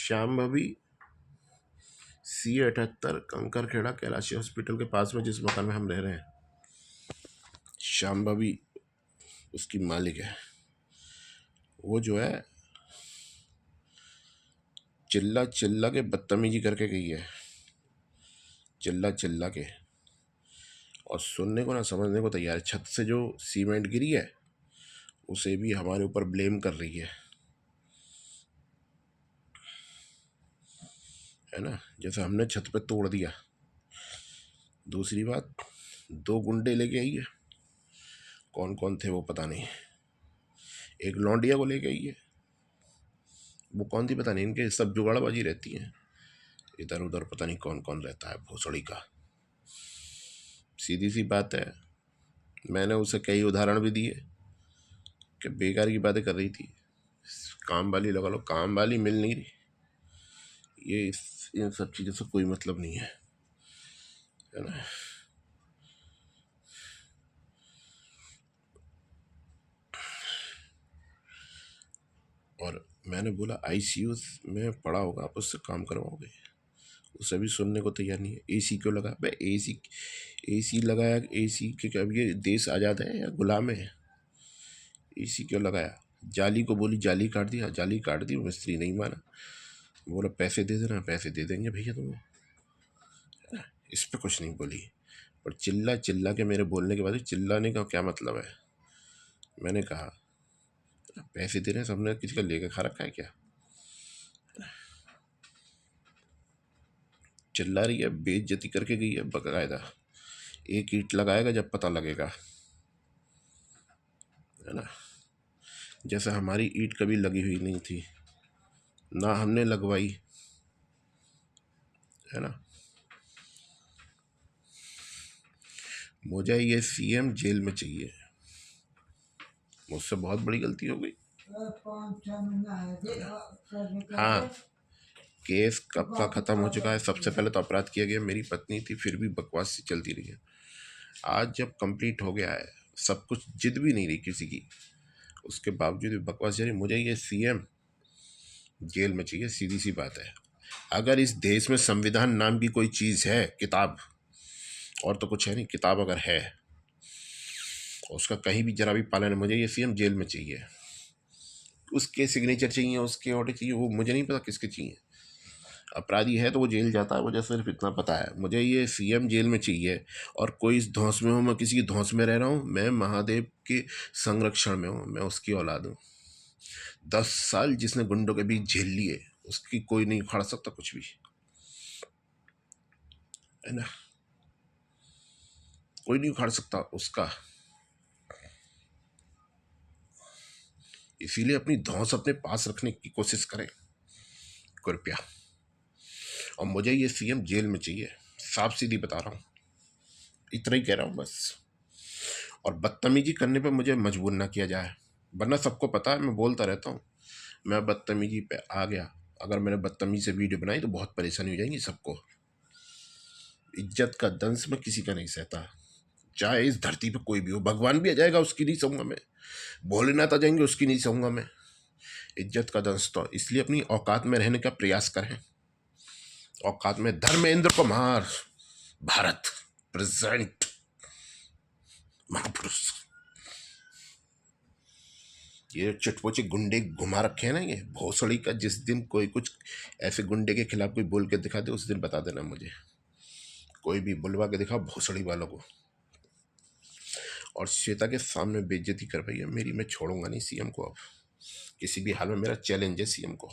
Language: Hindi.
शाम्भवी C78 कंकरखेड़ा कैलाशी हॉस्पिटल के पास में जिस मकान में हम रह रहे हैं, शाम्भवी उसकी मालिक है। वो जो है चिल्ला चिल्ला के बदतमीजी करके गई है, चिल्ला चिल्ला के, और सुनने को ना समझने को तैयार है। छत से जो सीमेंट गिरी है उसे भी हमारे ऊपर ब्लेम कर रही है ना, जैसे हमने छत पे तोड़ दिया। दूसरी बात, 2 गुंडे लेके आई है, कौन कौन थे वो पता नहीं। एक लौंडिया को लेके आई है, वो कौन थी पता नहीं, इनके सब जुगाड़बाजी रहती है इधर उधर, पता नहीं कौन कौन रहता है भोसड़ी का। सीधी सी बात है, मैंने उसे कई उदाहरण भी दिए कि बेकार की बातें कर रही थी, काम वाली लगा लो, काम वाली मिल नहीं रही। ये इन सब चीज़ों से कोई मतलब नहीं है ना। और मैंने बोला ICU में पड़ा होगा, आप उससे काम करवाओगे, उसे भी सुनने को तैयार नहीं है। AC क्यों लगा भाई? AC लगाया, AC के अब ये देश आज़ाद है या गुलाम है? AC क्यों लगाया? जाली को बोली, जाली काट दिया, जाली काट दी, मिस्त्री नहीं माना, बोला पैसे दे देना, पैसे दे देंगे भैया तुम्हें, इस पर कुछ नहीं बोली। पर चिल्ला चिल्ला के मेरे बोलने के बाद, चिल्लाने का क्या मतलब है? मैंने कहा पैसे दे रहे हैं, सबने किसी का लेके खा रखा है क्या? चिल्ला रही है, बेइज्जती करके गई है बकायदा। एक ईंट लगाएगा जब पता लगेगा, है ना। जैसे हमारी ईंट कभी लगी हुई नहीं थी, ना हमने लगवाई, है ना। मुझे ये CM जेल में चाहिए, मुझसे बहुत बड़ी गलती हो गई। हाँ, केस कब का ख़त्म हो चुका है। सबसे पहले तो अपराध किया गया, मेरी पत्नी थी, फिर भी बकवास सी चलती रही है। आज जब कंप्लीट हो गया है सब कुछ, जिद भी नहीं रही किसी की, उसके बावजूद भी बकवास जारी। मुझे ये CM जेल में चाहिए, सीधी सी बात है। अगर इस देश में संविधान नाम की कोई चीज़ है, किताब, और तो कुछ है नहीं, किताब अगर है, उसका कहीं भी जरा भी पालन है, मुझे ये CM जेल में चाहिए। उसके सिग्नेचर चाहिए, उसके ऑर्डर चाहिए, वो मुझे नहीं पता किसके चाहिए। अपराधी है तो वो जेल जाता है, मुझे सिर्फ इतना पता है। मुझे ये CM जेल में चाहिए। और कोई इस धौंस में हो, मैं किसी की धौंस में रह रहा हूँ, मैं महादेव के संरक्षण में हूँ, मैं उसकी औलाद हूँ। 10 साल जिसने गुंडों के बीच झेल लिए, उसकी कोई नहीं उखाड़ सकता कुछ भी, है ना। कोई नहीं उखाड़ सकता उसका। इसीलिए अपनी धौंस अपने पास रखने की कोशिश करें कृपया। और मुझे ये CM जेल में चाहिए, साफ सीधी बता रहा हूँ, इतना ही कह रहा हूँ बस। और बदतमीजी करने पे मुझे मजबूर ना किया जाए, वरना सबको पता है मैं बोलता रहता हूँ। मैं बदतमीजी पे आ गया, अगर मैंने बदतमीजी से वीडियो बनाई तो बहुत परेशानी हो जाएगी सबको। इज्जत का दंश मैं किसी का नहीं सहता, चाहे इस धरती पे कोई भी हो। भगवान भी आ जाएगा उसकी नहीं सहूँगा मैं, भोलेनाथ आ जाएंगे उसकी नहीं सहूँगा मैं। इज्जत का दंश तो इसलिए अपनी औकात में रहने का प्रयास करें। औकात में धर्मेंद्र कुमार, भारत प्रेजेंट, महापुरुष। ये चुटपुचे गुंडे घुमा रखे हैं ना, ये भोसड़ी का। जिस दिन कोई कुछ ऐसे गुंडे के खिलाफ कोई बोल के दिखा दे, उस दिन बता देना मुझे, कोई भी बुलवा के दिखा भोसड़ी वालों को। और श्वेता के सामने बेइज्जती कर पाई है मेरी, मैं छोड़ूंगा नहीं CM को। अब किसी भी हाल में मेरा चैलेंज है CM को।